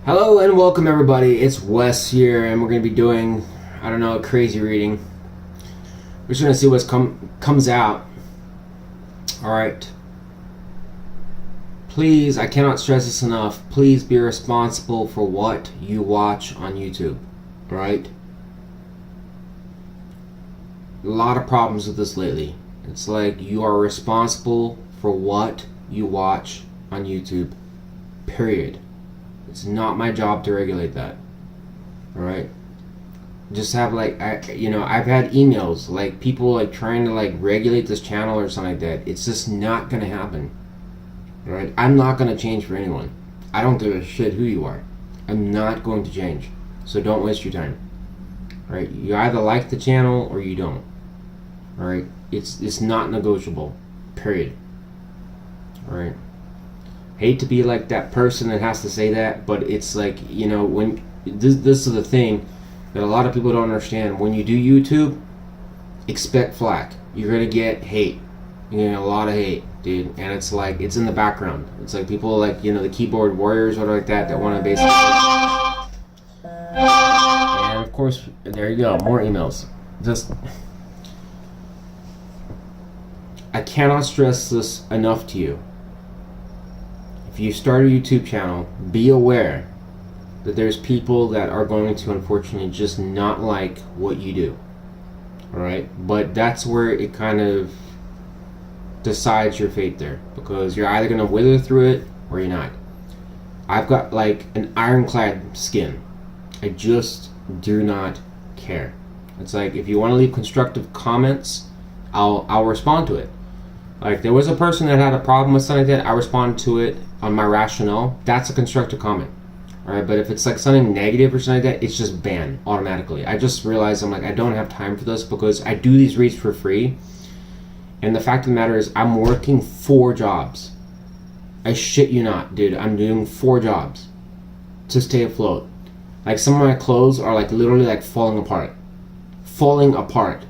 Hello and welcome everybody, it's Wes here and we're going to be doing, a crazy reading. We're just going to see what comes out. Alright. Please, I cannot stress this enough, please be responsible for what you watch on YouTube. Alright? A lot of problems with this lately. It's like you are responsible for what you watch on YouTube. Period. It's not my job to regulate that. Alright? Just have I've had emails, people trying to regulate this channel or something like that. It's just not gonna happen. Alright? I'm not gonna change for anyone. I don't give a shit who you are. I'm not going to change. So don't waste your time. Alright? You either like the channel or you don't. Alright? It's not negotiable. Period. Alright? Hate to be like that person that has to say that, but it's when this is the thing that a lot of people don't understand. When you do YouTube, expect flack. You're gonna get hate. You're gonna get a lot of hate, dude. And it's it's in the background. It's people the keyboard warriors or that want to basically. And of course, there you go, more emails. I cannot stress this enough to you. If you start a YouTube channel, be aware that there's people that are going to unfortunately just not like what you do. Alright? But that's where it kind of decides your fate there. Because you're either going to wither through it or you're not. I've got an ironclad skin. I just do not care. It's if you want to leave constructive comments, I'll respond to it. There was a person that had a problem with something like that, I respond to it on my rationale. That's a constructive comment. Alright, but if it's something negative or something like that, it's just banned automatically. I just realized I don't have time for this because I do these reads for free. And the fact of the matter is I'm working 4 jobs. I shit you not, dude. I'm doing 4 jobs to stay afloat. Some of my clothes are literally falling apart. Falling apart.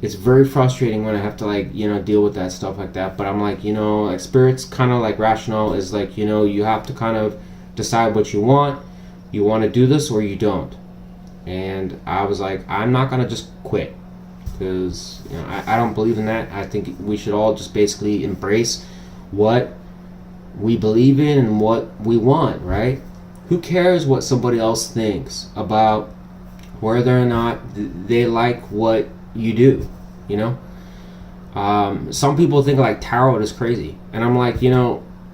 It's very frustrating when I have to deal with that stuff like that, but I'm spirit's kind of rational is you have to kind of decide what you want to do this or you don't. And I was I'm not gonna just quit because I don't believe in that. I think we should all just basically embrace what we believe in and what we want, right? Who cares what somebody else thinks about whether or not they like what you do, some people think tarot is crazy, and I'm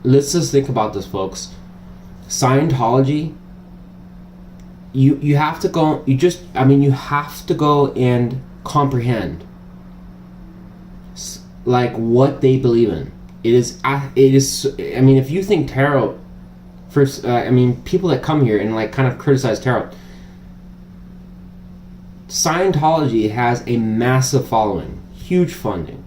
let's just think about this, folks. Scientology, you have to go, you have to go and comprehend what they believe in. It is if you think tarot first, people that come here and kind of criticize tarot, Scientology has a massive following, huge funding,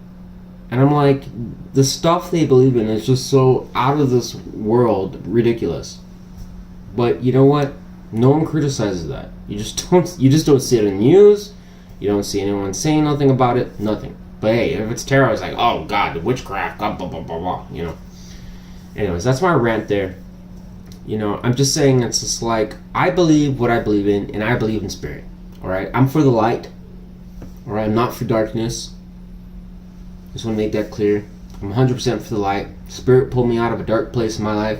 and I'm the stuff they believe in is just so out of this world ridiculous. But you know what? No one criticizes that. You just don't see it in the news. You don't see anyone saying nothing about it. Nothing. But hey, if it's tarot, it's oh God, witchcraft, blah blah blah blah blah. Anyways, that's my rant there. I'm just saying it's just I believe what I believe in, and I believe in spirit. Alright, I'm for the light. Alright, I'm not for darkness. Just want to make that clear. I'm 100% for the light. Spirit pulled me out of a dark place in my life.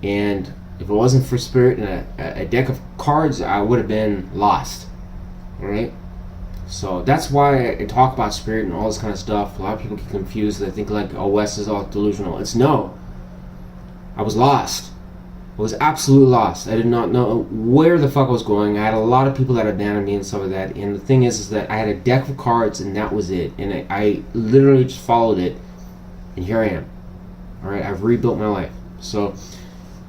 And if it wasn't for spirit and a deck of cards, I would have been lost. Alright? So that's why I talk about spirit and all this kind of stuff. A lot of people get confused. They think oh, Wes is all delusional. It's no. I was lost. I was absolutely lost. I did not know where the fuck I was going. I had a lot of people that abandoned me and stuff like that. And the thing is that I had a deck of cards and that was it. And I literally just followed it. And here I am. Alright, I've rebuilt my life. So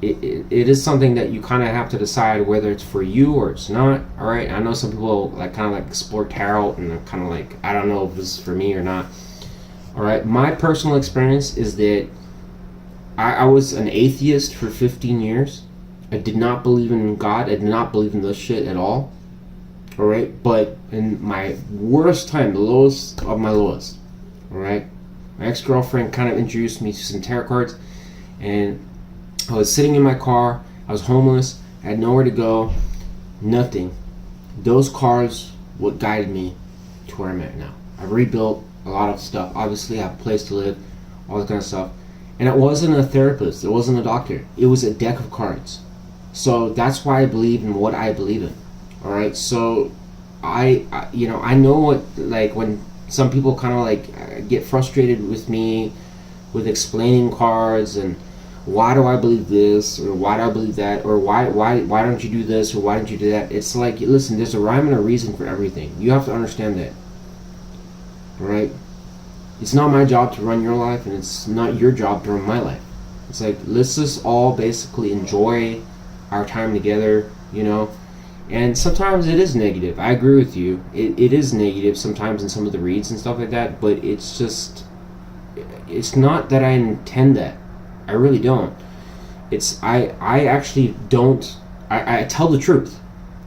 it is something that you kind of have to decide whether it's for you or it's not. Alright, I know some people explore tarot and they're kind of I don't know if this is for me or not. Alright, my personal experience is that I was an atheist for 15 years. I did not believe in God. I did not believe in this shit at all. Alright? But in my worst time, the lowest of my lowest, alright? My ex-girlfriend kind of introduced me to some tarot cards. And I was sitting in my car I was homeless. I had nowhere to go. Nothing. Those cards what guided me to where I'm at now. I rebuilt a lot of stuff. Obviously, I have a place to live, all that kind of stuff. And it wasn't a therapist. It wasn't a doctor. It was a deck of cards. So that's why I believe in what I believe in. All right. So I know what, like, when some people kind of like get frustrated with me with explaining cards and why do I believe this or why do I believe that or why don't you do this or why don't you do that? It's like, listen, there's a rhyme and a reason for everything. You have to understand that. All right. It's not my job to run your life, and it's not your job to run my life. It's like, let's just all basically enjoy our time together, you know. And sometimes it is negative. I agree with you. It is negative sometimes in some of the reads and stuff like that, but it's just, it's not that I intend that. I really don't. It's, I actually don't, I tell the truth,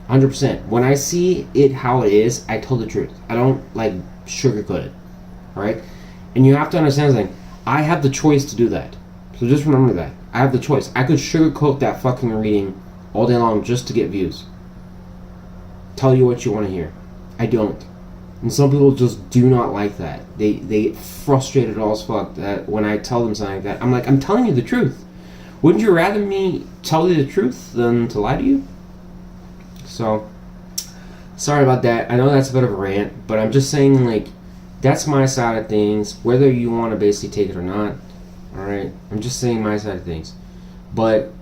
100%. When I see it how it is, I tell the truth. I don't, like, sugarcoat it, right? And you have to understand something. I have the choice to do that. So just remember that. I have the choice. I could sugarcoat that fucking reading all day long just to get views. Tell you what you want to hear. I don't. And some people just do not like that. They get frustrated as fuck that when I tell them something like that. I'm like, I'm telling you the truth. Wouldn't you rather me tell you the truth than to lie to you? So, sorry about that. I know that's a bit of a rant, but I'm just saying, like, that's my side of things, whether you want to basically take it or not. Alright? I'm just saying my side of things. But,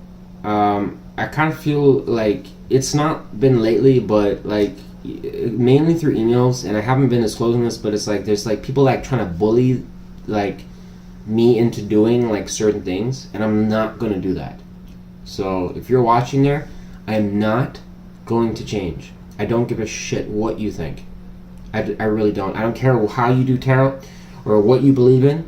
I kind of feel like it's not been lately, but, like, mainly through emails, and I haven't been disclosing this, but it's like there's like people like trying to bully like me into doing like certain things, and I'm not going to do that. So if you're watching there, I am not going to change. I don't give a shit what you think. I really don't. I don't care how you do tarot or what you believe in.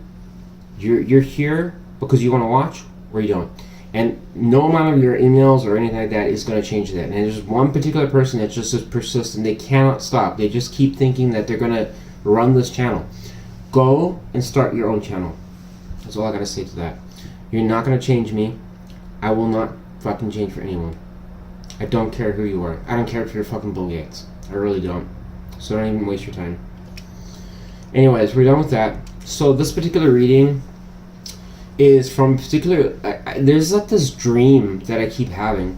You're here because you want to watch, or you don't. And no amount of your emails or anything like that is going to change that. And there's one particular person that's just persistent. They cannot stop. They just keep thinking that they're going to run this channel. Go and start your own channel. That's all I got to say to that. You're not going to change me. I will not fucking change for anyone. I don't care who you are. I don't care if you're fucking Bill Gates. I really don't. So don't even waste your time. Anyways, we're done with that. So this particular reading is from particular, there's like this dream that I keep having,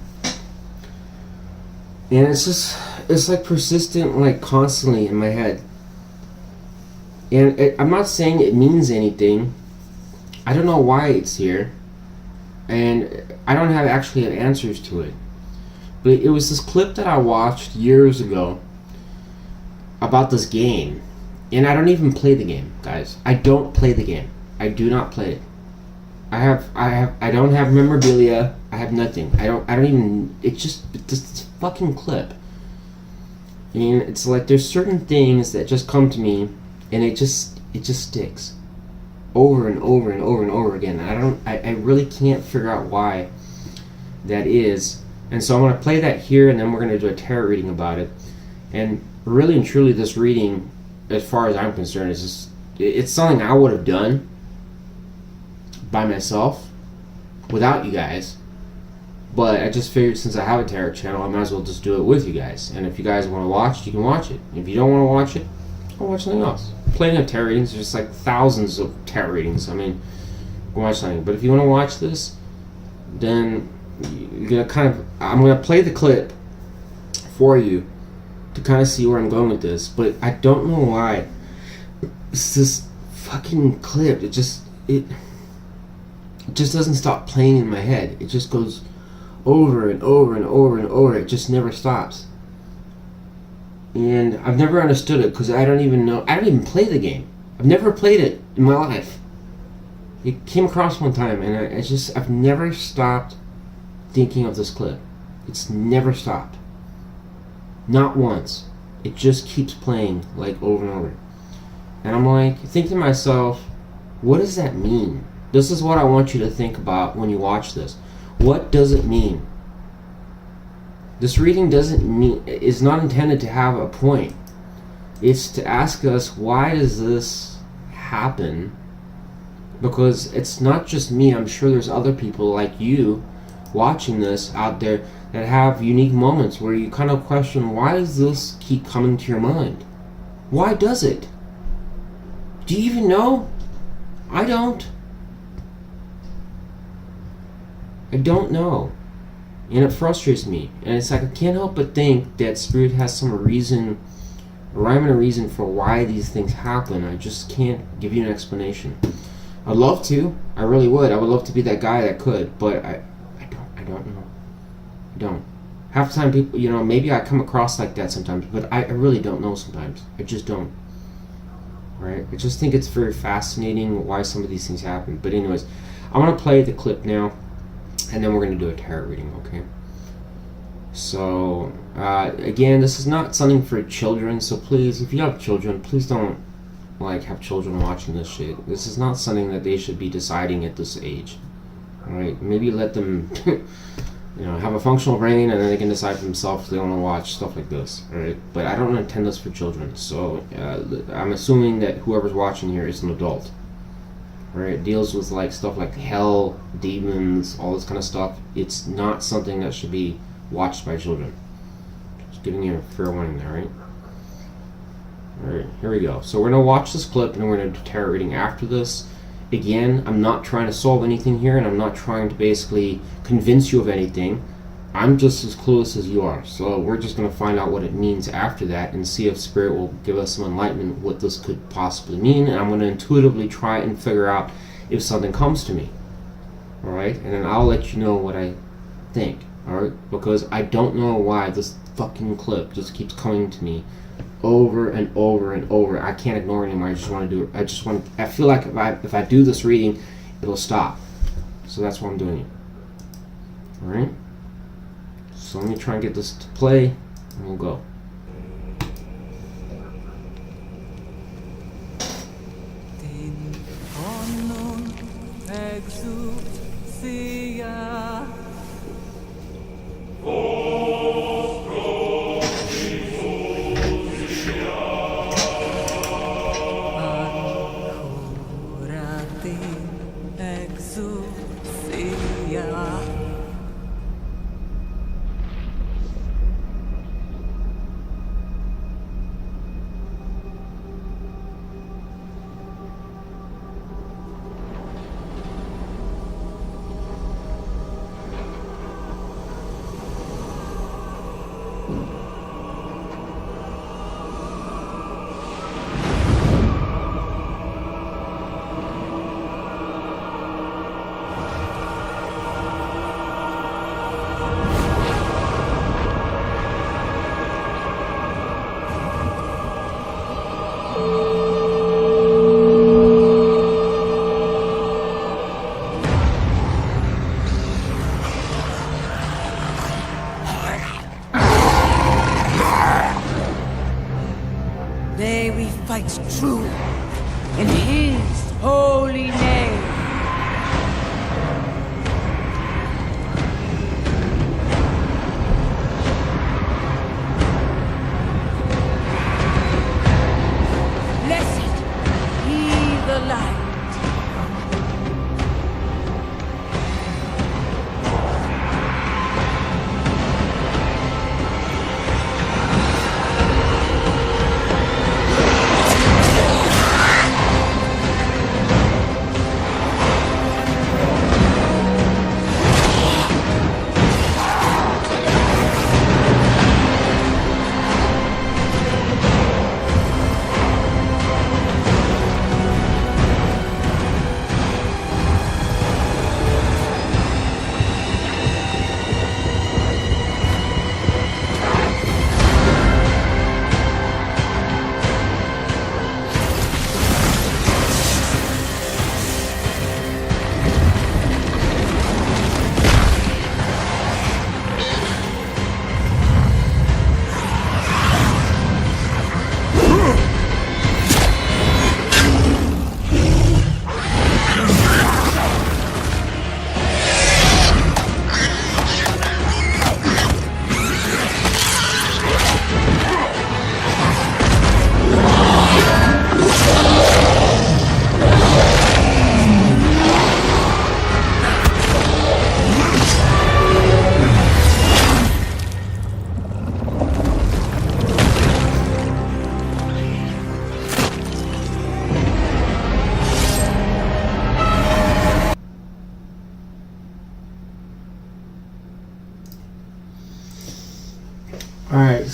and it's like persistent, like constantly in my head, and I'm not saying it means anything. I don't know why it's here, and I don't have actually answers to it, but it was this clip that I watched years ago about this game, and I don't even play the game, guys. I don't play the game. I do not play it. I don't have memorabilia. I have nothing. I don't even, it's just this fucking clip. And it's like there's certain things that just come to me, and it just sticks over and over and over and over again. I really can't figure out why that is. And so I'm going to play that here, and then we're going to do a tarot reading about it. And really and truly, this reading, as far as I'm concerned, is just, it's something I would have done by myself without you guys, but I just figured since I have a tarot channel, I might as well just do it with you guys. And if you guys want to watch, you can watch it. If you don't want to watch it, I'll watch something else. Plenty of tarot readings. There's like thousands of tarot readings. I mean, you can watch something. But if you want to watch this, then you're gonna I'm gonna play the clip for you to kind of see where I'm going with this. But I don't know why it's this fucking clip. It just doesn't stop playing in my head. It just goes over and over and over and over. It just never stops. And I've never understood it because I don't even play the game. I've never played it in my life. It came across one time, and I've never stopped thinking of this clip. It's never stopped. Not once. It just keeps playing like over and over. And I'm like thinking to myself, what does that mean? This is what I want you to think about when you watch this. What does it mean? This reading is not intended to have a point. It's to ask us, why does this happen? Because it's not just me. I'm sure there's other people like you watching this out there that have unique moments where you kind of question, why does this keep coming to your mind? Why does it? Do you even know? I don't. I don't know. And it frustrates me. And it's like I can't help but think that Spirit has some reason, a rhyme and a reason for why these things happen. I just can't give you an explanation. I'd love to. I really would. I would love to be that guy that could, but I don't know. I don't. Half the time people, maybe I come across like that sometimes, but I really don't know sometimes. I just don't. Right? I just think it's very fascinating why some of these things happen. But anyways, I'm going to play the clip now, and then we're going to do a tarot reading, okay? So, again, this is not something for children, so please, if you have children, please don't, have children watching this shit. This is not something that they should be deciding at this age, alright? Maybe let them, have a functional brain, and then they can decide for themselves if they want to watch stuff like this, alright? But I don't intend this for children, so I'm assuming that whoever's watching here is an adult. Right, it deals with stuff like hell, demons, all this kind of stuff. It's not something that should be watched by children. Just giving you a fair warning there, right? Alright, here we go. So we're going to watch this clip and we're going to do tarot reading after this. Again, I'm not trying to solve anything here, and I'm not trying to basically convince you of anything. I'm just as clueless as you are. So we're just going to find out what it means after that and see if Spirit will give us some enlightenment what this could possibly mean. And I'm going to intuitively try and figure out if something comes to me. Alright? And then I'll let you know what I think. Alright? Because I don't know why this fucking clip just keeps coming to me over and over and over. I can't ignore it anymore. I just want to do it. I feel like if I do this reading, it'll stop. So that's why I'm doing it. Alright? So let me try and get this to play, and we'll go. May we fight true in His holy name. Blessed be the light.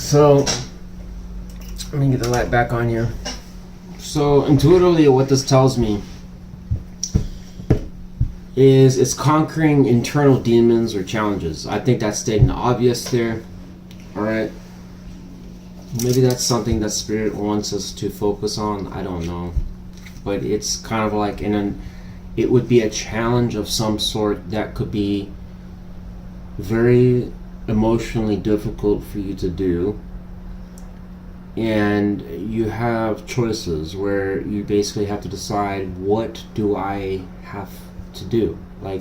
So, let me get the light back on here. So, intuitively, what this tells me is it's conquering internal demons or challenges. I think that's stating the obvious there. Alright. Maybe that's something that Spirit wants us to focus on. I don't know. But it's kind of like it would be a challenge of some sort that could be very emotionally difficult for you to do. And you have choices where you basically have to decide, what do I have to do? Like,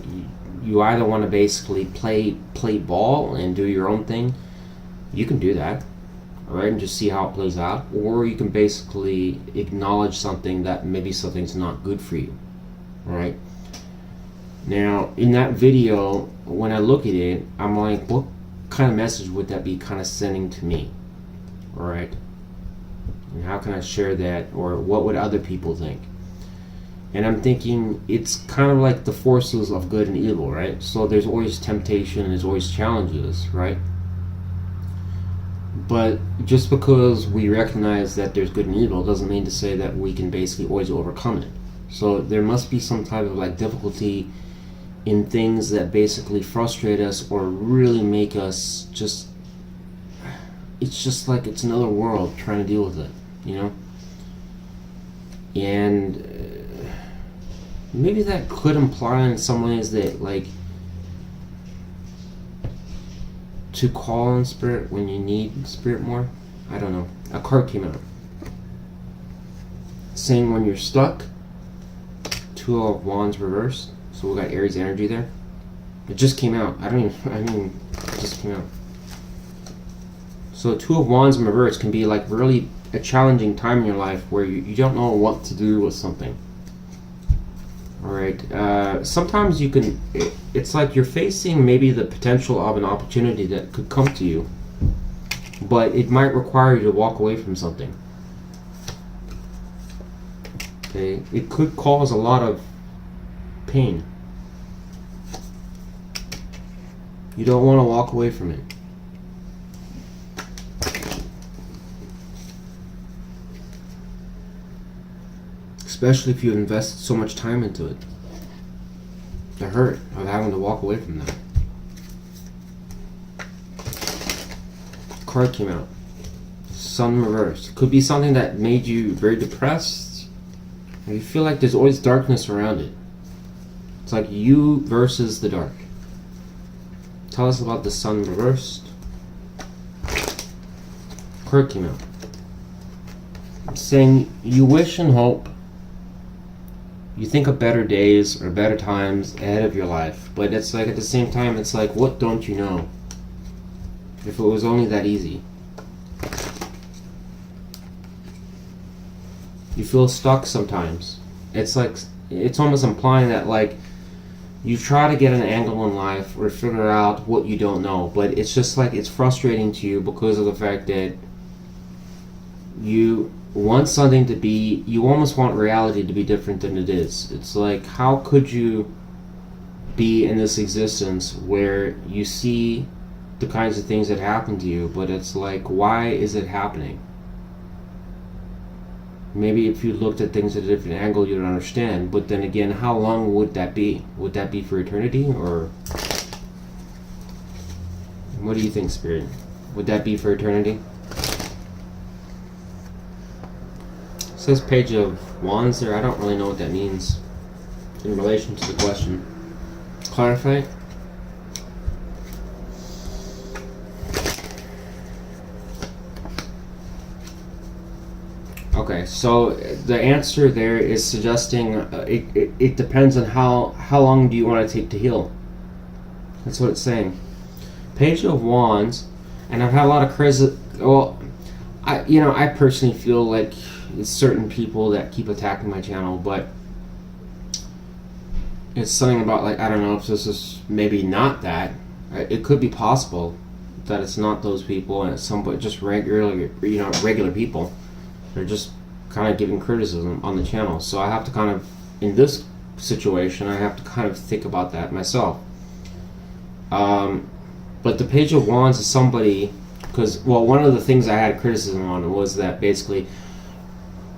you either want to basically play ball and do your own thing. You can do that, all right, and just see how it plays out. Or you can basically acknowledge something that maybe something's not good for you, all right? Now, in that video, when I look at it, I'm like, what kind of message would that be kind of sending to me, all right? And how can I share that, or what would other people think? And I'm thinking it's kind of like the forces of good and evil, right? So there's always temptation, there's always challenges, right? But just because we recognize that there's good and evil doesn't mean to say that we can basically always overcome it. So there must be some type of like difficulty in things that basically frustrate us or really make us just, it's just like it's another world trying to deal with it, you know? And maybe that could imply in some ways that, like, to call on Spirit when you need Spirit more. I don't know. A card came out saying when you're stuck, Two of Wands reversed. So we got Aries energy there. It just came out. I mean, it just came out. So Two of Wands in reverse can be like really a challenging time in your life where you don't know what to do with something. Alright, sometimes you can, it's like you're facing maybe the potential of an opportunity that could come to you, but it might require you to walk away from something. Okay, it could cause a lot of pain. You don't want to walk away from it. Especially if you invested so much time into it. The hurt of having to walk away from that. Card came out. Sun reversed. Could be something that made you very depressed. You feel like there's always darkness around it. It's like you versus the dark. Tell us about the Sun reversed. Card came out. It's saying you wish and hope. You think of better days or better times ahead of your life, but it's like at the same time, it's like, what don't you know? If it was only that easy. You feel stuck sometimes. It's like, it's almost implying that like, you try to get an angle in life or figure out what you don't know, but it's just like, it's frustrating to you because of the fact that you want something to be, you almost want reality to be different than it is. It's like, how could you be in this existence where you see the kinds of things that happen to you, but it's like, why is it happening? Maybe if you looked at things at a different angle, you'd understand, but then again, how long would that be? Would that be for eternity, or what do you think, Spirit? Would that be for eternity? It says Page of Wands there. I don't really know what that means in relation to the question. Clarify. Okay, so the answer there is suggesting it depends on how long do you want to take to heal. That's what it's saying. Page of Wands, and I've had a lot of crazy. Well, I personally feel like it's certain people that keep attacking my channel, but it's something about, like, I don't know if this is maybe not that. It could be possible that it's not those people and it's somebody just regular people. They're just kind of giving criticism on the channel. So I have to kind of, in this situation, I have to kind of think about that myself. But the Page of Wands is somebody Because, well, one of the things I had criticism on was that basically,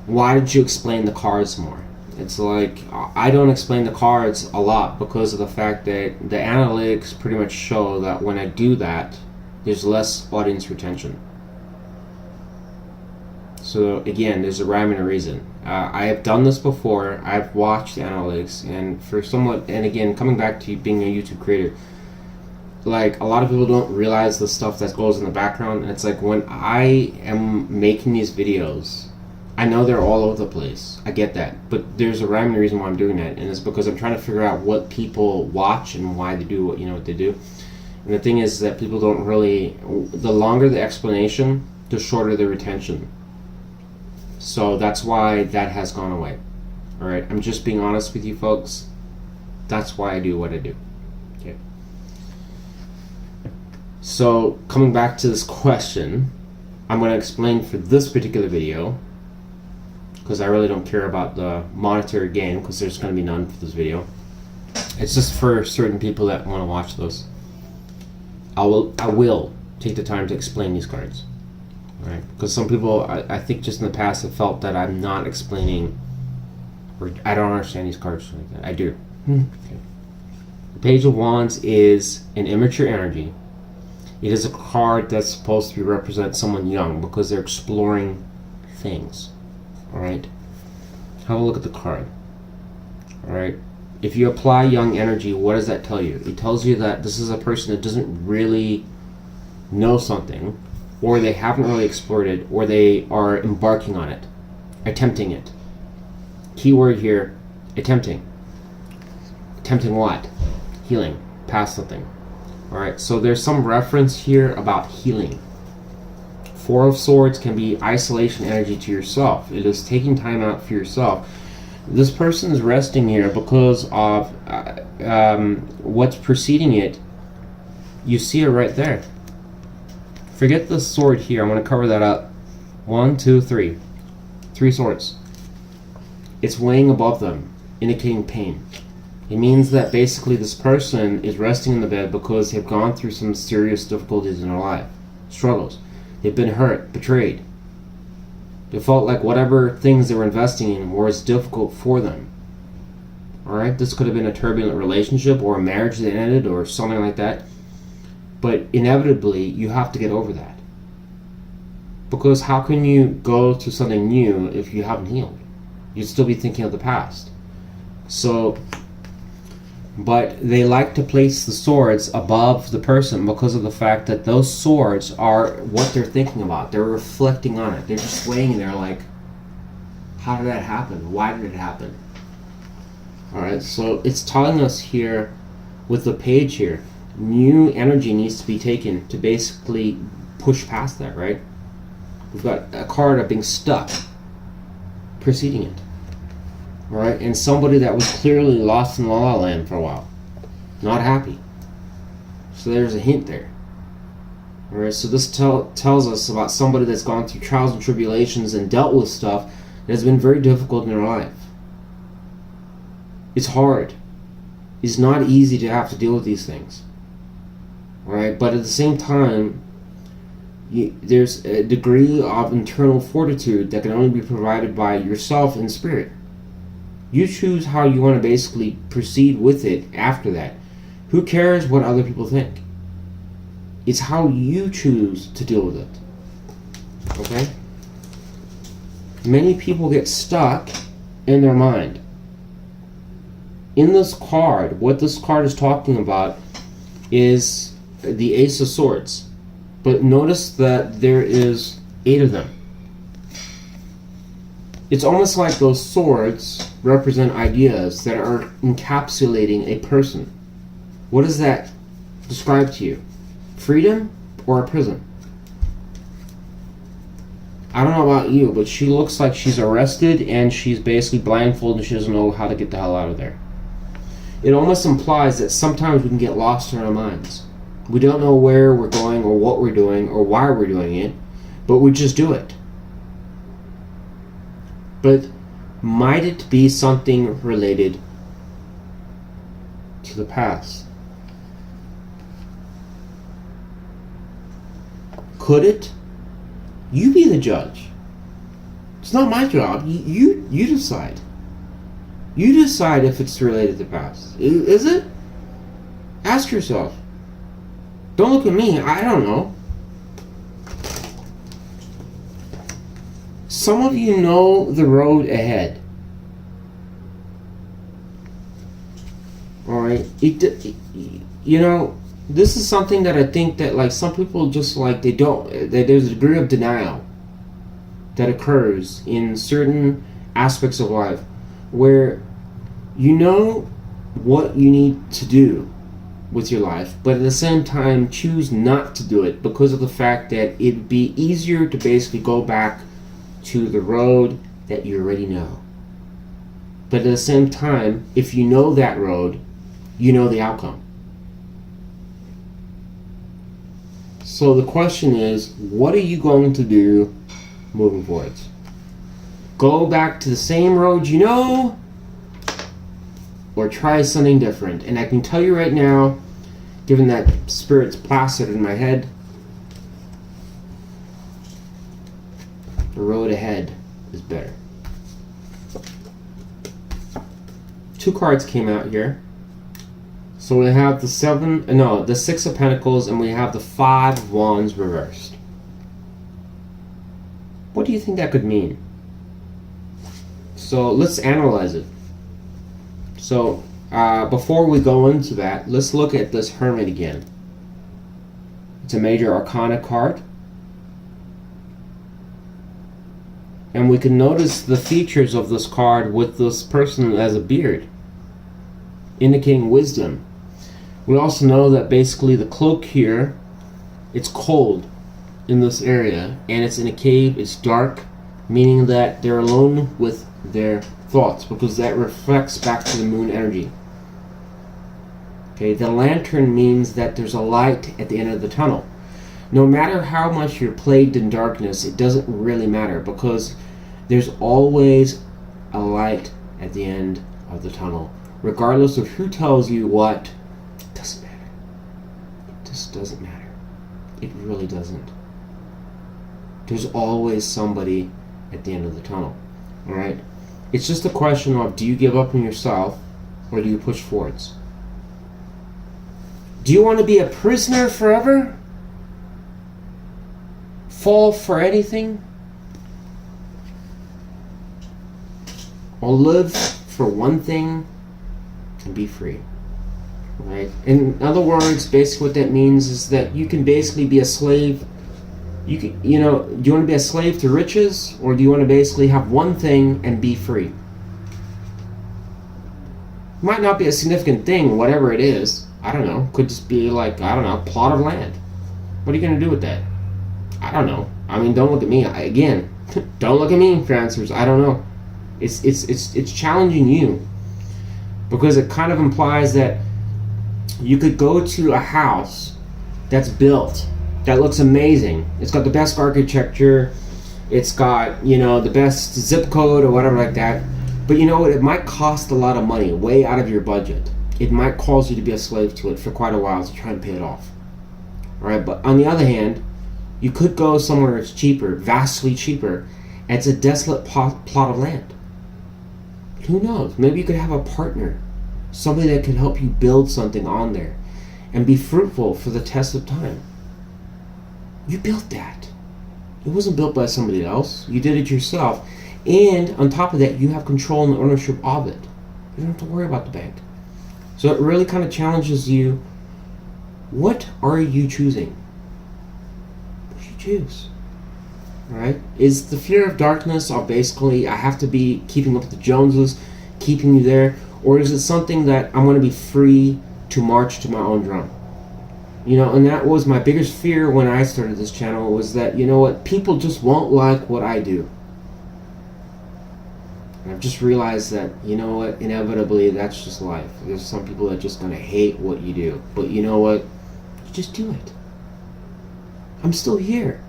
why did you explain the cards more? It's like, I don't explain the cards a lot because of the fact that the analytics pretty much show that when I do that, there's less audience retention. So again, there's a rhyme and a reason. I have done this before. I've watched the analytics, and for somewhat, and again, coming back to being a YouTube creator, like, a lot of people don't realize the stuff that goes in the background. And it's like, when I am making these videos, I know they're all over the place. I get that. But there's a rhyme and reason why I'm doing that. And it's because I'm trying to figure out what people watch and why they do what, what they do. And the thing is that people don't really, the longer the explanation, the shorter the retention. So that's why that has gone away. Alright, I'm just being honest with you folks. That's why I do what I do. Okay. So, coming back to this question, I'm going to explain for this particular video, because I really don't care about the monetary gain, because there's going to be none for this video. It's just for certain people that want to watch those. I will take the time to explain these cards. Alright? Because some people, I think just in the past, have felt that I'm not explaining, or I don't understand these cards. Like that. I do. Okay. The Page of Wands is an immature energy. It is a card that's supposed to represent someone young because they're exploring things. Alright? Have a look at the card. Alright? If you apply young energy, what does that tell you? It tells you that this is a person that doesn't really know something, or they haven't really explored it, or they are embarking on it, attempting it. Keyword here, attempting. Attempting what? Healing. Past something. Alright, so there's some reference here about healing. Four of Swords can be isolation energy to yourself. It is taking time out for yourself. This person is resting here because of what's preceding it. You see it right there. Forget the sword here. I'm going to cover that up. 1, 2, 3. 3 swords. It's weighing above them, indicating pain. It means that basically this person is resting in the bed because they've gone through some serious difficulties in their life. Struggles. They've been hurt, betrayed. They felt like whatever things they were investing in was difficult for them. Alright, this could have been a turbulent relationship or a marriage that ended or something like that. But inevitably, you have to get over that. Because how can you go to something new if you haven't healed? You'd still be thinking of the past. So, but they like to place the swords above the person because of the fact that those swords are what they're thinking about. They're reflecting on it. They're just weighing there like, how did that happen? Why did it happen? Alright, so it's telling us here with the page here, new energy needs to be taken to basically push past that, right? We've got a card of being stuck preceding it. Right, and somebody that was clearly lost in La La Land for a while, not happy. So there's a hint there. All right, so this tells us about somebody that's gone through trials and tribulations and dealt with stuff that has been very difficult in their life. It's hard. It's not easy to have to deal with these things. All right, but at the same time, there's a degree of internal fortitude that can only be provided by yourself and spirit. You choose how you want to basically proceed with it after that. Who cares what other people think? It's how you choose to deal with it. Okay? Many people get stuck in their mind. In this card, what this card is talking about is the Ace of Swords. But notice that there is 8 of them. It's almost like those swords represent ideas that are encapsulating a person. What does that describe to you? Freedom or a prison? I don't know about you, but she looks like she's arrested and she's basically blindfolded and she doesn't know how to get the hell out of there. It almost implies that sometimes we can get lost in our minds. We don't know where we're going or what we're doing or why we're doing it, but we just do it. But might it be something related to the past? Could it? You be the judge. It's not my job. You decide. You decide if it's related to past. Is it? Ask yourself. Don't look at me. I don't know. Some of you know the road ahead. Alright? You know, this is something that I think that, like, some people just, like, there's a degree of denial that occurs in certain aspects of life where you know what you need to do with your life, but at the same time choose not to do it because of the fact that it'd be easier to basically go back to the road that you already know. But at the same time, if you know that road, you know the outcome. So the question is, what are you going to do moving forward? Go back to the same road you know, or try something different? And I can tell you right now, given that spirit's plastered in my head, the road ahead is better. 2 cards came out here. So we have the 6 of Pentacles, and we have the 5 of Wands reversed. What do you think that could mean? So let's analyze it. So before we go into that, let's look at this Hermit again. It's a major arcana card. And we can notice the features of this card with this person as a beard, indicating wisdom. We also know that basically the cloak here, it's cold in this area, and it's in a cave, it's dark, meaning that they're alone with their thoughts, because that reflects back to the moon energy. Okay, the lantern means that there's a light at the end of the tunnel. No matter how much you're plagued in darkness, it doesn't really matter, because there's always a light at the end of the tunnel. Regardless of who tells you what, it doesn't matter. It just doesn't matter. It really doesn't. There's always somebody at the end of the tunnel. Alright? It's just a question of, do you give up on yourself, or do you push forwards? Do you want to be a prisoner forever? Fall for anything? Or live for one thing and be free? Right? In other words, basically what that means is that you can basically be a slave. Do you want to be a slave to riches, or do you want to basically have one thing and be free? Might not be a significant thing, whatever it is. I don't know. Could just be like, I don't know, a plot of land. What are you going to do with that? I don't know. I mean, don't look at me. Again, don't look at me for answers. I don't know. It's challenging you, because it kind of implies that you could go to a house that's built, that looks amazing. It's got the best architecture. It's got, the best zip code or whatever like that. But you know what? It might cost a lot of money, way out of your budget. It might cause you to be a slave to it for quite a while to try and pay it off. Alright, but on the other hand, you could go somewhere that's cheaper, vastly cheaper, and it's a desolate plot of land. Who knows? Maybe you could have a partner, somebody that can help you build something on there and be fruitful for the test of time. You built that. It wasn't built by somebody else. You did it yourself. And on top of that, you have control and ownership of it. You don't have to worry about the bank. So it really kind of challenges you. What are you choosing? What should you choose? Right? Is the fear of darkness, or basically I have to be keeping up with the Joneses, keeping you there? Or is it something that I'm going to be free to march to my own drum? And that was my biggest fear when I started this channel, was that, people just won't like what I do. And I've just realized that, inevitably that's just life. There's some people that are just going to hate what you do. But you know what? You just do it. I'm still here.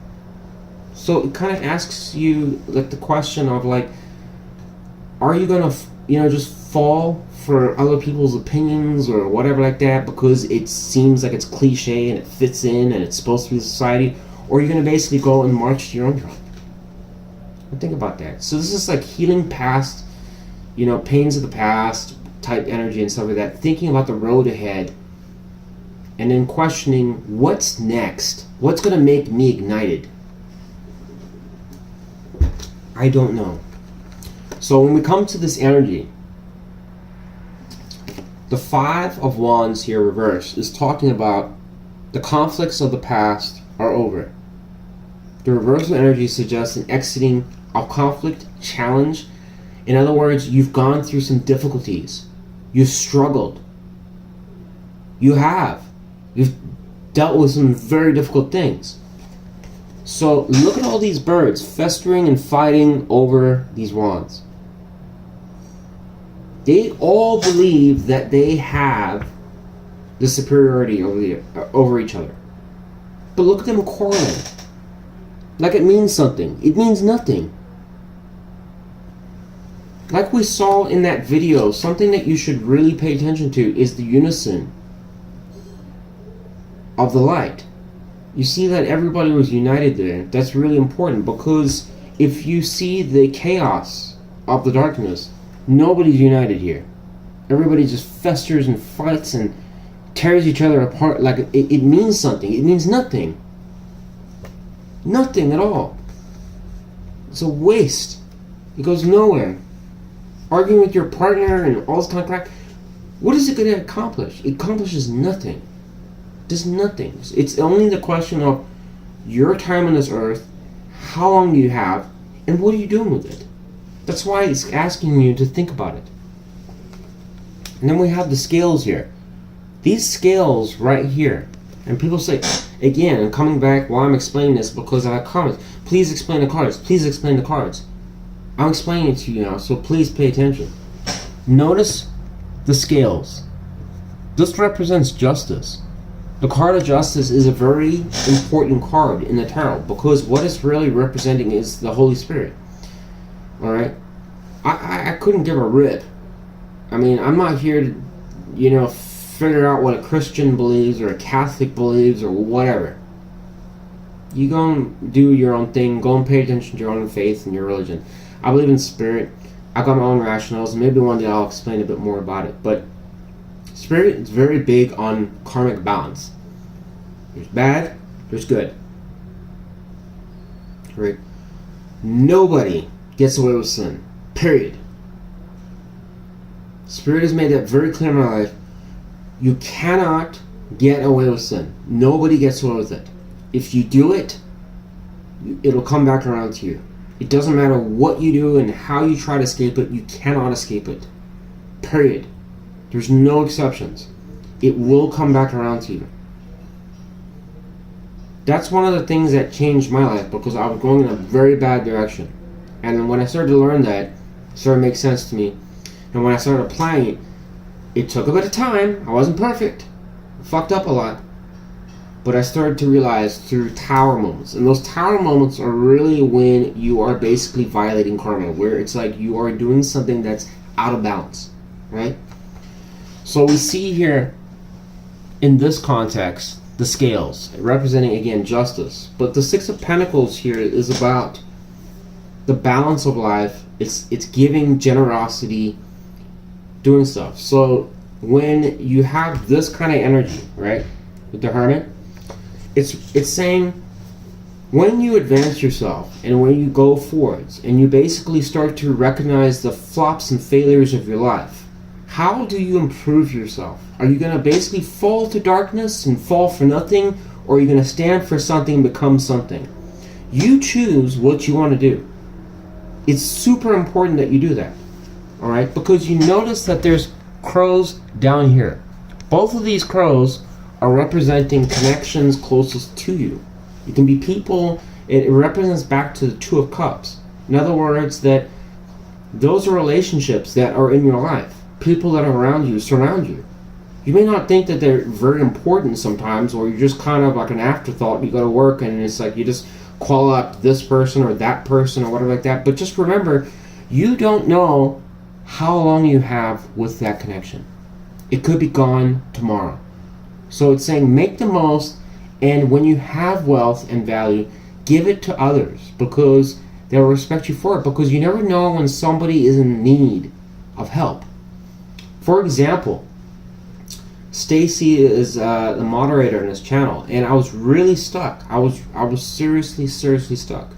So it kind of asks you, like, the question of, like, are you going to, just fall for other people's opinions or whatever like that because it seems like it's cliche and it fits in and it's supposed to be society? or you're going to basically go and march to your own tribe. And think about that. So this is like healing past, pains of the past type energy and stuff like that. Thinking about the road ahead, and then questioning what's next. What's going to make me ignited? I don't know. So when we come to this energy, the Five of Wands here reversed is talking about the conflicts of the past are over. The reversal energy suggests an exiting of conflict, challenge. In other words, you've gone through some difficulties. You've struggled. You've dealt with some very difficult things. So look at all these birds festering and fighting over these wands. They all believe that they have the superiority over each other. But look at them quarreling. Like it means something. It means nothing. Like we saw in that video, something that you should really pay attention to is the unison of the light. You see that everybody was united there. That's really important, because if you see the chaos of the darkness, nobody's united here. Everybody just festers and fights and tears each other apart like it means something. It means nothing. Nothing at all. It's a waste. It goes nowhere. Arguing with your partner and all this kind of crap. What is it going to accomplish? It accomplishes nothing. Does nothing. It's only the question of your time on this earth, how long do you have, and what are you doing with it? That's why it's asking you to think about it. And then we have the scales here. These scales right here. And people say, again, and coming back while I'm explaining this because I have comments, please explain the cards. Please explain the cards. I'm explaining it to you now, so please pay attention. Notice the scales. This represents justice. The card of justice is a very important card in the tarot because what it's really representing is the Holy Spirit. Alright? I couldn't give a rip. I mean, I'm not here to, figure out what a Christian believes or a Catholic believes or whatever. You go and do your own thing. Go and pay attention to your own faith and your religion. I believe in spirit. I got my own rationales. Maybe one day I'll explain a bit more about it. But spirit is very big on karmic balance. There's bad, there's good. Right? Nobody gets away with sin. Period. Spirit has made that very clear in my life. You cannot get away with sin. Nobody gets away with it. If you do it, it'll come back around to you. It doesn't matter what you do and how you try to escape it, you cannot escape it. Period. There's no exceptions. It will come back around to you. That's one of the things that changed my life because I was going in a very bad direction. And when I started to learn that, it started to make sense to me. And when I started applying it, it took a bit of time. I wasn't perfect. I fucked up a lot. But I started to realize through tower moments. And those tower moments are really when you are basically violating karma. Where it's like you are doing something that's out of balance. Right? So we see here, in this context, the scales. Representing, again, justice. But the Six of Pentacles here is about the balance of life. It's giving, generosity, doing stuff. So when you have this kind of energy, right, with the Hermit, it's saying when you advance yourself and when you go forwards and you basically start to recognize the flops and failures of your life, how do you improve yourself? Are you going to basically fall to darkness and fall for nothing, or are you going to stand for something and become something? You choose what you want to do. It's super important that you do that. Alright, because you notice that there's crows down here. Both of these crows are representing connections closest to you. It can be people, it represents back to the Two of Cups. In other words, that those are relationships that are in your life. People that are around you, surround you. You may not think that they're very important sometimes, or you're just kind of like an afterthought. You go to work and it's like you just call up this person or that person or whatever like that. But just remember, you don't know how long you have with that connection. It could be gone tomorrow. So it's saying make the most And when you have wealth and value, give it to others because they'll respect you for it, because you never know when somebody is in need of help. For example, Stacy is the moderator in this channel, and I was really stuck. I was seriously stuck.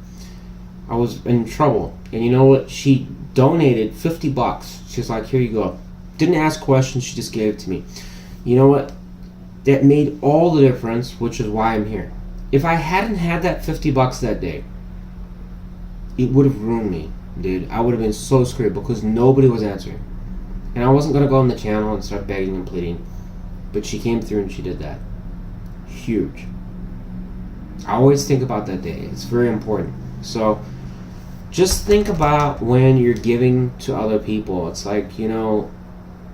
I was in trouble, and you know what? She donated $50. She's like, "Here you go." Didn't ask questions. She just gave it to me. You know what? That made all the difference, which is why I'm here. If I hadn't had that $50 that day, it would have ruined me, dude. I would have been so screwed because nobody was answering. And I wasn't going to go on the channel and start begging and pleading. But she came through and she did that. Huge. I always think about that day. It's very important. So just think about when you're giving to other people. It's like, you know,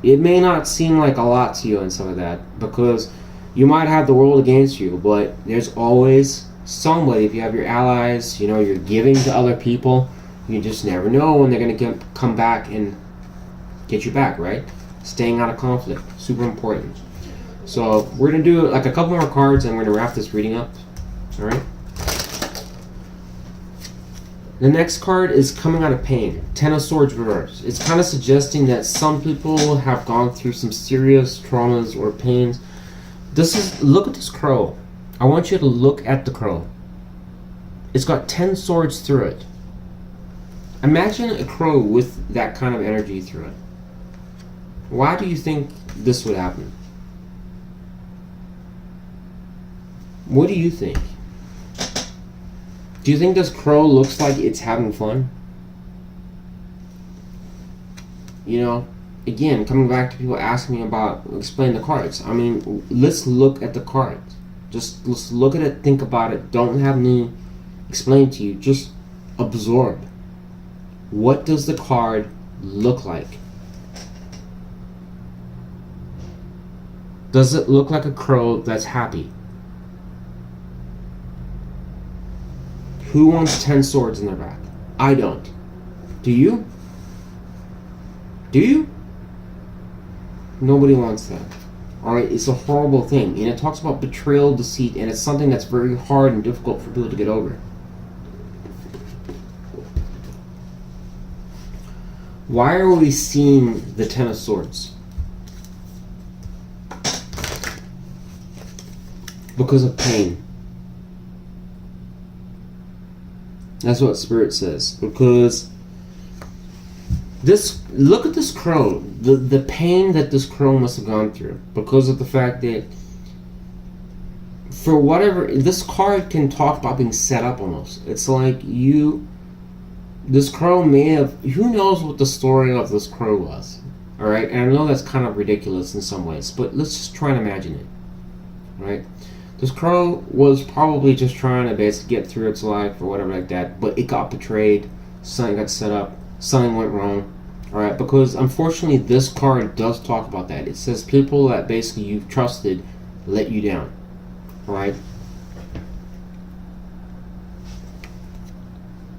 it may not seem like a lot to you and some of that because you might have the world against you, but there's always somebody. If you have your allies, you know, you're giving to other people, you just never know when they're going to come back and get you back, right? Staying out of conflict, super important. So we're going to do like a couple more cards and we're going to wrap this reading up. All right. The next card is coming out of pain. Ten of Swords reverse. It's kind of suggesting that some people have gone through some serious traumas or pains. Look at this crow. I want you to look at the crow. It's got 10 swords through it. Imagine a crow with that kind of energy through it. Why do you think this would happen? What do you think? Do you think this crow looks like it's having fun? You know, again, coming back to people asking me about explain the cards. I mean, let's look at the cards. Just let's look at it, think about it. Don't have me explain to you. Just absorb. What does the card look like? Does it look like a crow that's happy? Who wants 10 swords in their back? I don't. Do you? Do you? Nobody wants that. Alright, it's a horrible thing. And it talks about betrayal, deceit, and it's something that's very hard and difficult for people to get over. Why are we seeing the 10 of Swords? Because of pain. That's what Spirit says. Because this, look at this crow. The pain that this crow must have gone through. Because of the fact that, for whatever, this card can talk about being set up almost. It's like this crow may have, who knows what the story of this crow was. Alright, and I know that's kind of ridiculous in some ways, but let's just try and imagine it. Right? This crow was probably just trying to basically get through its life or whatever like that, but it got betrayed, something got set up, something went wrong. Alright, because unfortunately this card does talk about that. It says people that basically you've trusted let you down. Alright?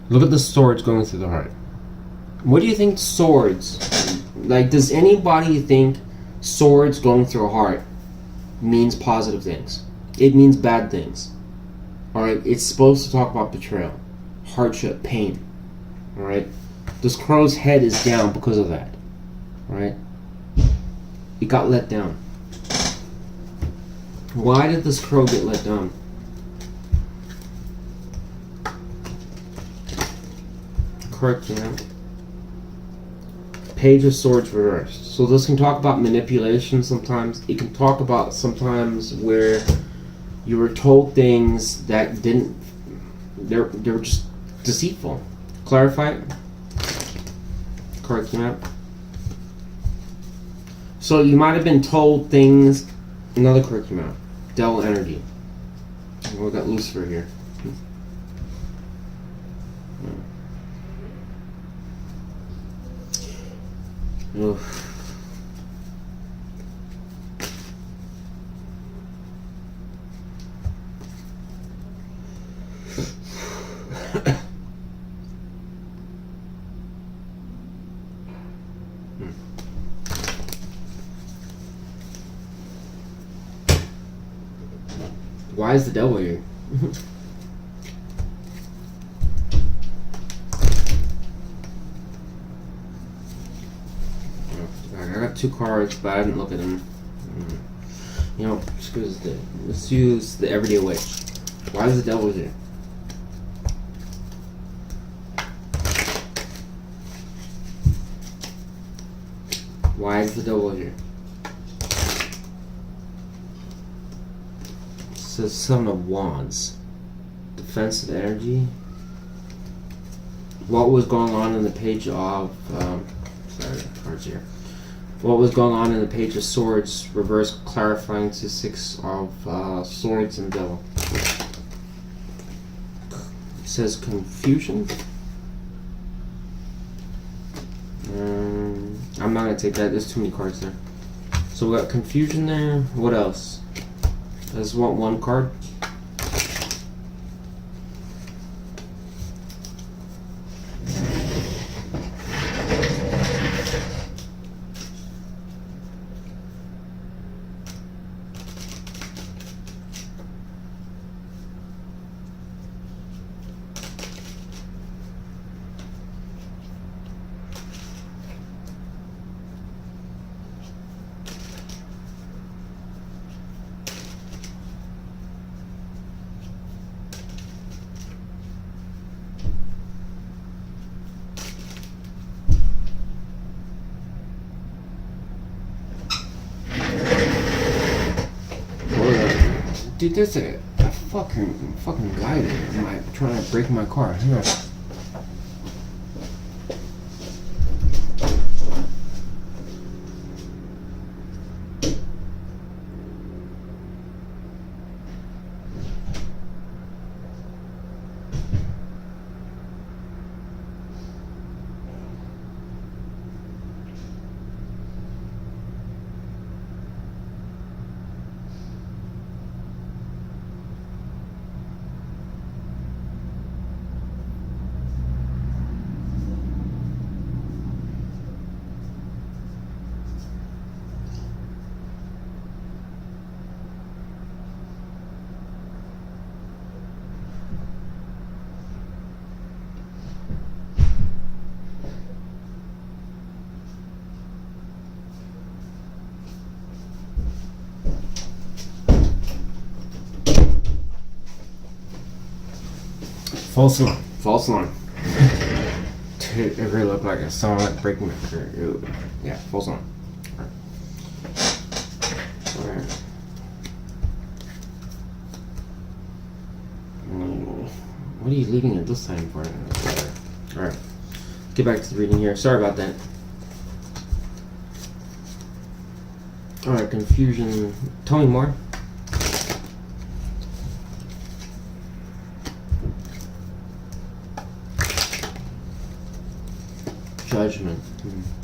Look at the swords going through the heart. What do you think swords, like, does anybody think swords going through a heart means positive things? It means bad things. Alright, it's supposed to talk about betrayal, hardship, pain. Alright? This crow's head is down because of that. Alright? It got let down. Why did this crow get let down? Correct, yeah. Page of Swords reversed. So this can talk about manipulation sometimes. It can talk about sometimes where you were told things that didn't, they were just deceitful. Clarify it. Correct, yeah. So you might have been told things, another correct amount. Devil energy. We got Lucifer here. Oof. Why is the devil here? I got 2 cards, but I didn't look at them. You know, let's use the everyday witch. Why is the devil here? Why is the devil here? It says 7 of Wands. Defensive energy. What was going on in the page of... sorry, cards here. What was going on in the page of Swords, reverse clarifying to 6 of Swords and Devil. It says confusion. I'm not going to take that, there's too many cards there. So we got confusion there. What else? I just want 1 card. Dude, there's a fucking guy there trying to break my car. Hang on. False alarm. False alarm. Dude, it really looked like I saw it breaking my car. Yeah, false alarm. Alright. What are you leaving at this time for? Alright. Get back to the reading here. Sorry about that. Alright, confusion. Tell me more. Judgment.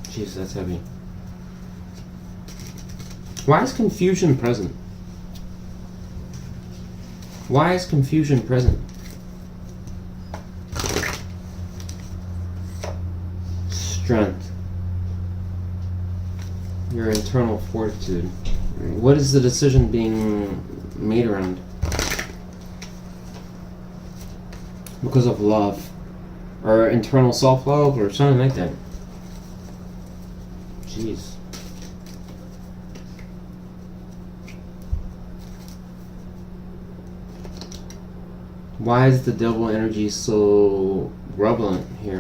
Jeez, that's heavy. Why is confusion present? Why is confusion present? Strength. Your internal fortitude. What is the decision being made around? Because of love. Or internal self-love, or something like that. Jeez. Why is the devil energy so prevalent here?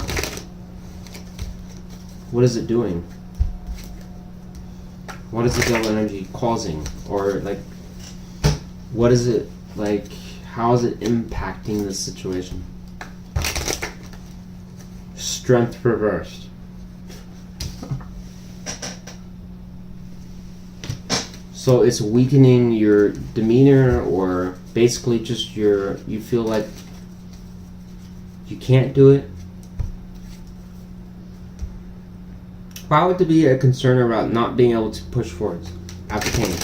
What is it doing? What is the devil energy causing? Or, like, what is it, like, how is it impacting the situation? Strength reversed. So it's weakening your demeanor, or basically just you feel like you can't do it. Why would there be a concern about not being able to push forward after pain?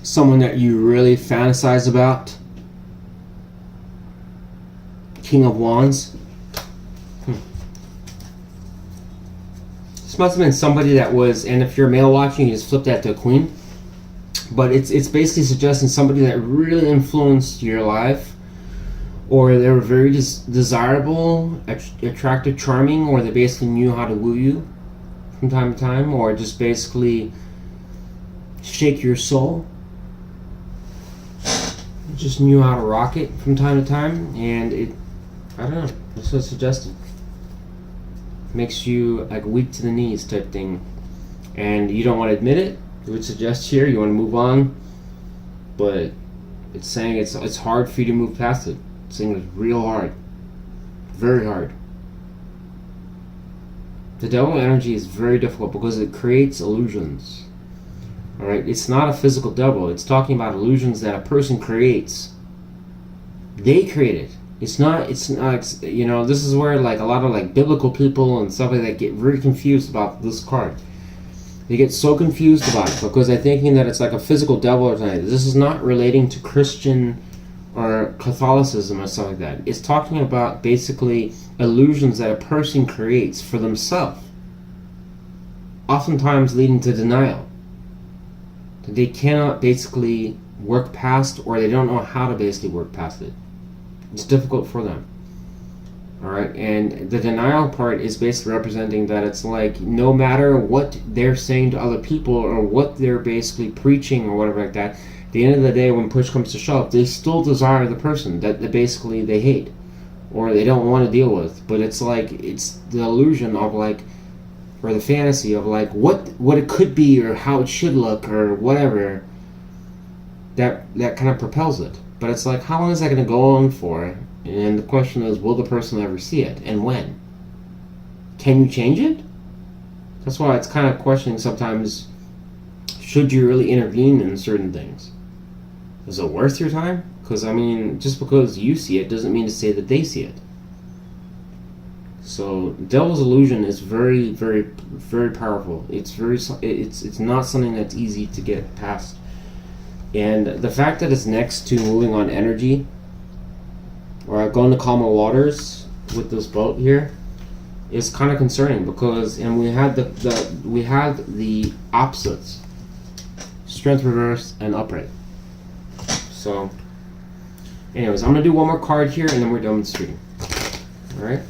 Someone that you really fantasize about. King of Wands. This must have been somebody that was, and if you're male watching, you just flip that to a queen. But it's basically suggesting somebody that really influenced your life, or they were very desirable, attractive, charming, or they basically knew how to woo you from time to time, or just basically shake your soul. Just knew how to rock it from time to time, and I don't know, that's what it's suggesting. Makes you like weak to the knees type thing, and you don't want to admit it. It would suggest here you want to move on, but it's saying it's hard for you to move past it. It's saying it's real hard, very hard. The devil energy is very difficult because it creates illusions. All right, it's not a physical devil. It's talking about illusions that a person creates. They create it. It's not. You know, this is where like a lot of like biblical people and stuff like that get very confused about this card. They get so confused about it because they're thinking that it's like a physical devil or something. This is not relating to Christian or Catholicism or something like that. It's talking about basically illusions that a person creates for themselves, oftentimes leading to denial. They cannot basically work past, or they don't know how to basically work past it. It's difficult for them. Alright, and the denial part is basically representing that it's like no matter what they're saying to other people or what they're basically preaching or whatever like that, at the end of the day when push comes to shove, they still desire the person that basically they hate or they don't want to deal with. But it's like, it's the illusion of like, or the fantasy of like what it could be or how it should look or whatever that kind of propels it. But it's like, how long is that going to go on for? And the question is, will the person ever see it, and when? Can you change it? That's why it's kind of questioning sometimes, should you really intervene in certain things? Is it worth your time? Because I mean, just because you see it doesn't mean to say that they see it. So devil's illusion is very, very, very powerful. It's not something that's easy to get past. And the fact that it's next to moving on energy, or going to calmer waters with this boat here, is kind of concerning because, and we had the opposites, strength reverse and upright. So, anyways, I'm gonna do one more card here and then we're done with the stream. All right.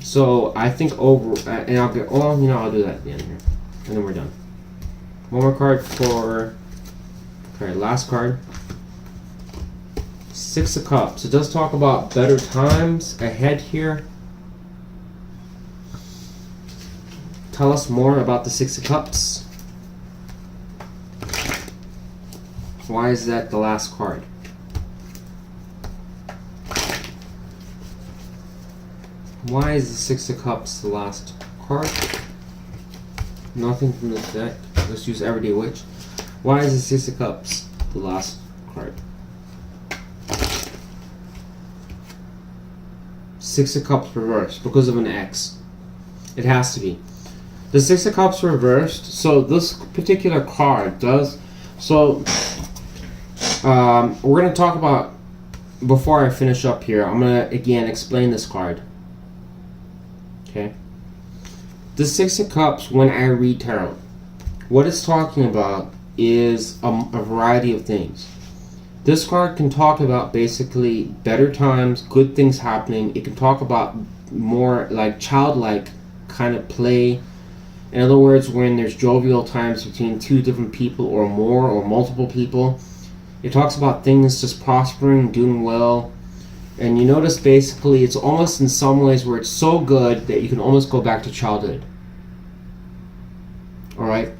So I think and I'll get. Oh, I'll do that at the end here, and then we're done. One more card for. Okay, last card. Six of Cups. It does talk about better times ahead here. Tell us more about the Six of Cups. Why is that the last card? Why is the Six of Cups the last card? Nothing from this deck. Let's use Everyday Witch. Why is the Six of Cups the last card? Six of Cups reversed because of an X. It has to be. The Six of Cups reversed. So this particular card does. So we're going to talk about, before I finish up here, I'm going to again explain this card. Okay. The Six of Cups, when I read tarot, what it's talking about is a variety of things. This card can talk about basically better times, good things happening. It can talk about more like childlike kind of play. In other words, when there's jovial times between two different people or more or multiple people. It talks about things just prospering, doing well. And you notice basically it's almost in some ways where it's so good that you can almost go back to childhood. Alright?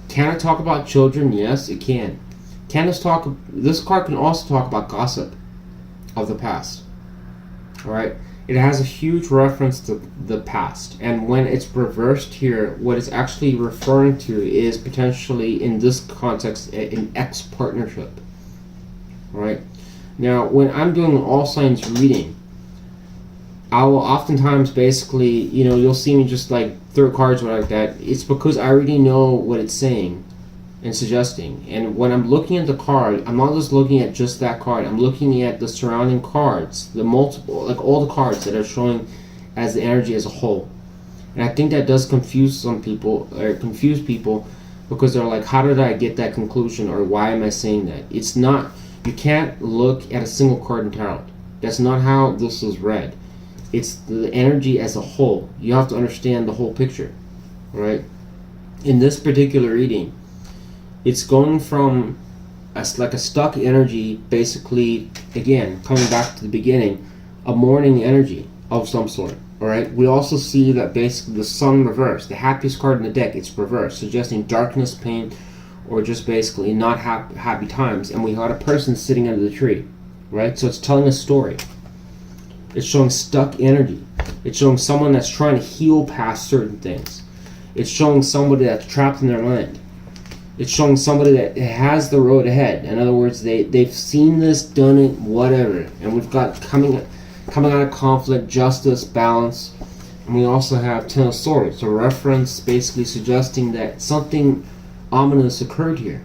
Can it talk about children? Yes, it can. This card can also talk about gossip of the past. Alright? It has a huge reference to the past. And when it's reversed here, what it's actually referring to is potentially, in this context, an ex-partnership. Alright? Now, when I'm doing an all signs reading, I will oftentimes basically, you'll see me just like throw cards or like that. It's because I already know what it's saying and suggesting. And when I'm looking at the card, I'm not just looking at just that card. I'm looking at the surrounding cards, the multiple, like all the cards that are showing as the energy as a whole. And I think that does confuse some people, or confuse people, because they're like, how did I get that conclusion, or why am I saying that? It's not, you can't look at a single card in tarot. That's not how this is read. It's the energy as a whole. You have to understand the whole picture, right? In this particular reading, it's going from like a stuck energy, basically, again, coming back to the beginning, a mourning energy of some sort. Alright, we also see that basically the sun reversed, the happiest card in the deck, it's reversed, suggesting darkness, pain, or just basically not happy times. And we got a person sitting under the tree, right? So it's telling a story. It's showing stuck energy. It's showing someone that's trying to heal past certain things. It's showing somebody that's trapped in their mind. It's showing somebody that has the road ahead. In other words, they've seen this, done it, whatever. And we've got coming out of conflict, justice, balance. And we also have Ten of Swords, a reference basically suggesting that something ominous occurred here.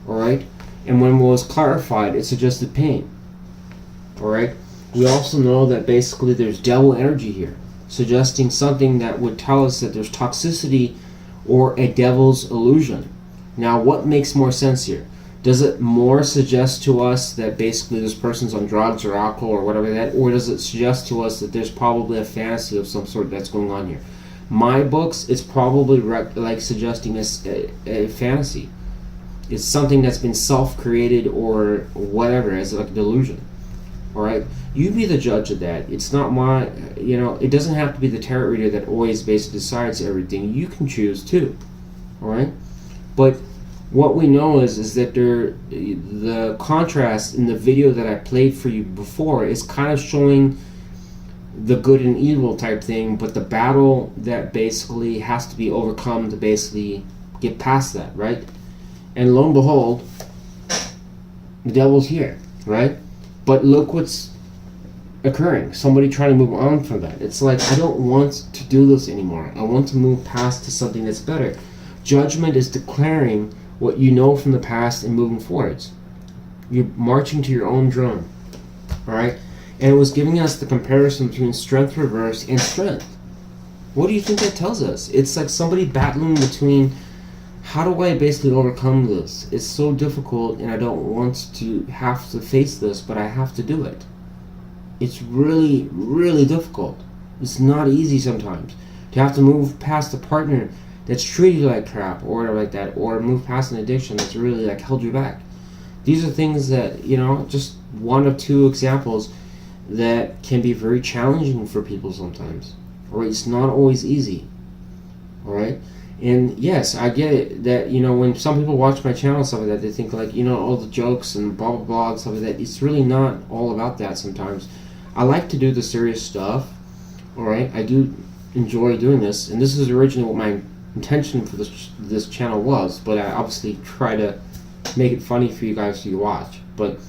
Alright? And when it was clarified, it suggested pain. Alright? We also know that basically there's devil energy here, suggesting something that would tell us that there's toxicity or a devil's illusion. Now, what makes more sense here? Does it more suggest to us that basically this person's on drugs or alcohol or whatever that, or does it suggest to us that there's probably a fantasy of some sort that's going on here? My books, it's probably like suggesting a fantasy. It's something that's been self-created or whatever, as like a delusion. Alright? You be the judge of that. It's not my, it doesn't have to be the tarot reader that always basically decides everything. You can choose too. Alright? But what we know is that the contrast in the video that I played for you before is kind of showing the good and evil type thing, but the battle that basically has to be overcome to basically get past that, right? And lo and behold, the devil's here, right? But look what's occurring. Somebody trying to move on from that. It's like, I don't want to do this anymore. I want to move past to something that's better. Judgment is declaring what you know from the past and moving forwards. You're marching to your own drum. Alright? And it was giving us the comparison between strength reverse and strength. What do you think that tells us? It's like somebody battling between, how do I basically overcome this? It's so difficult and I don't want to have to face this, but I have to do it. It's really, really difficult. It's not easy sometimes. To have to move past a partner that's treated you like crap or whatever like that, or move past an addiction that's really like held you back. These are things that, just one of two examples that can be very challenging for people sometimes. Alright, it's not always easy. Alright? And yes, I get it that, when some people watch my channel and stuff like that, they think like, all the jokes and blah blah blah and stuff like that. It's really not all about that sometimes. I like to do the serious stuff. Alright? I do enjoy doing this, and this is originally what my intention for this channel was, but I obviously try to make it funny for you guys to watch. But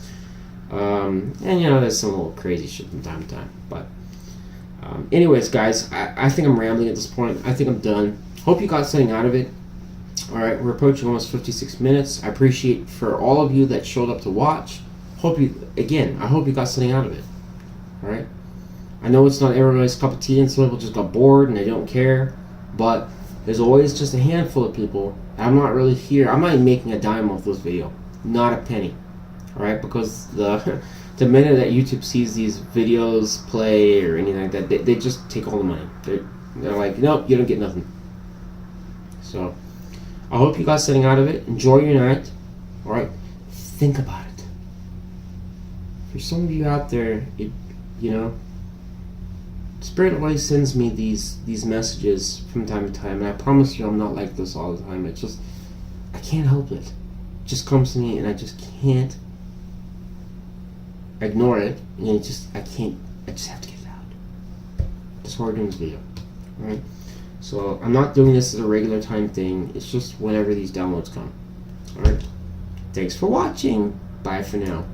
there's some little crazy shit from time to time. But anyways, guys, I think I'm rambling at this point. I think I'm done. Hope you got something out of it. Alright, we're approaching almost 56 minutes. I appreciate for all of you that showed up to watch. I hope you got something out of it. Alright? I know it's not everybody's cup of tea and some people just got bored and they don't care, but there's always just a handful of people. I'm not really here. I'm not making a dime off this video. Not a penny. Alright? Because the minute that YouTube sees these videos play or anything like that, they just take all the money. They're like, nope, you don't get nothing. So, I hope you got something out of it. Enjoy your night. Alright? Think about it. For some of you out there, Spirit always sends me these messages from time to time, and I promise you I'm not like this all the time. It's just, I can't help it. It just comes to me and I just can't ignore it, and I just have to get it out. That's why we're doing this video. Alright? So, I'm not doing this as a regular time thing. It's just whenever these downloads come. Alright? Thanks for watching. Bye for now.